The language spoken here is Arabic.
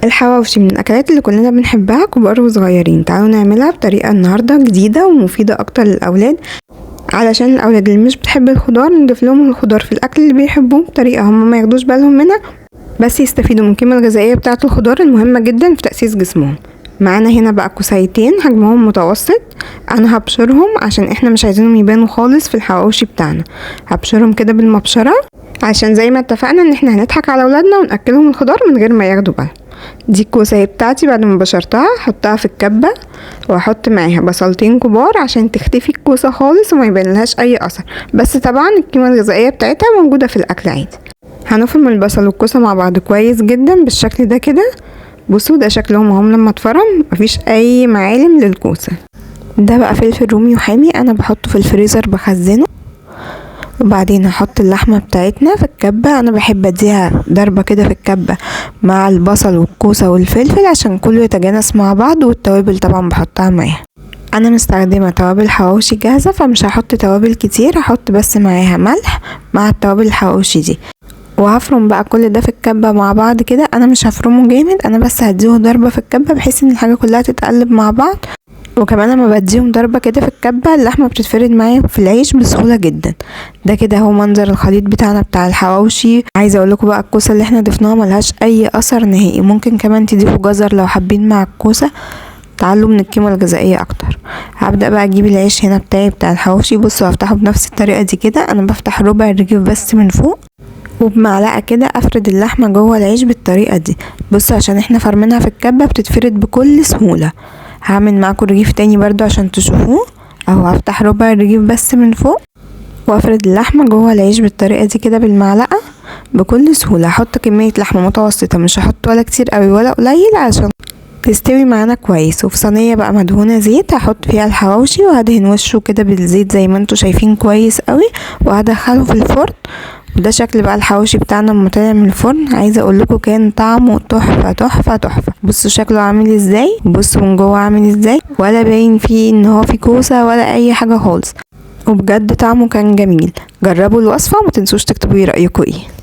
الحواوشي من الاكلات اللي كلنا بنحبها كبار وصغيرين. تعالوا نعملها بطريقه النهارده جديده ومفيده اكتر للاولاد، علشان الاولاد اللي مش بتحب الخضار نضيف لهم الخضار في الاكل اللي بيحبوه بطريقه هم ما ياخدوش بالهم منها، بس يستفيدوا من القيمه الغذائيه بتاعه الخضار المهمه جدا في تاسيس جسمهم. معانا هنا بقى كوسايتين حجمهم متوسط، انا هبشرهم عشان احنا مش عايزينهم يبانوا خالص في الحواوشي بتاعنا. هبشرهم كده بالمبشره عشان زي ما اتفقنا ان احنا هنضحك على اولادنا وناكلهم الخضار من غير ما ياخدوا بالهم. دي الكوسه بتاعتي بعد ما بشرتها هحطها في الكبه، واحط معاها بصلتين كبار عشان تختفي الكوسه خالص وما يبانلهاش اي اثر، بس طبعا القيمه الغذائيه بتاعتها موجوده في الاكل عادي. هنفرم البصل والكوسه مع بعض كويس جدا بالشكل ده كده. بصوا ده شكلهم هم لما اتفرم، مفيش اي معالم للكوسه. ده بقى فلفل رومي وحامي انا بحطه في الفريزر بخزنه. وبعدين هحط اللحمه بتاعتنا في الكبه، انا بحب اديها ضربه كده في الكبه مع البصل والكوسه والفلفل عشان كله يتجانس مع بعض، والتوابل طبعا بحطها معاها. انا مستخدمه توابل حواوشي جاهزه فمش هحط توابل كتير، هحط بس معاها ملح مع التوابل الحواوشي دي. وهفرم بقى كل ده في الكبه مع بعض كده. انا مش هفرمه جامد، انا بس هديه ضربه في الكبه بحيث ان الحاجه كلها تتقلب مع بعض. وكمان لما بديهم ضربه كده في الكبه اللحمه بتتفرد معايا في العيش بسهوله جدا. ده كده هو منظر الخليط بتاعنا بتاع الحواوشي. عايزه اقول لكم بقى الكوسه اللي احنا ضفناها ملهاش اي اثر نهائي، ممكن كمان تضيفوا جزر لو حابين مع الكوسه تعلوا من القيمه الغذائيه اكتر. هبدا بقى اجيب العيش هنا بتاعي بتاع الحواوشي. بصوا هفتحه بنفس الطريقه دي كده، انا بفتح ربع الرغيف بس من فوق، وبمعلقه كده افرد اللحمه جوه العيش بالطريقه دي. بصوا عشان احنا فرمينها في الكبه بتتفرد بكل سهوله. هعمل معاكم رغيف تاني برضو عشان تشوفوه اهو. هفتح ربع الرغيف بس من فوق وافرد اللحمه جوه العيش بالطريقه دي كده بالمعلقه بكل سهوله. هحط كميه لحمه متوسطه، مش هحط ولا كتير قوي ولا قليل عشان تستوي معانا كويس. وفي صينيه بقى مدهونه زيت هحط فيها الحواوشي وهدهن وشه كده بالزيت زي ما انتوا شايفين كويس قوي، وهدخله في الفرن. وده شكل بقى الحواوشي بتاعنا لما طلع من الفرن. عايزه اقول لكم كان طعمه تحفه تحفه تحفه. بصوا شكله عامل ازاي، بصوا من جوه عامل ازاي، ولا باين فيه ان هو فيه كوسه ولا اي حاجه خالص، وبجد طعمه كان جميل. جربوا الوصفه وما تنسوش تكتبوا لي رايكم ايه.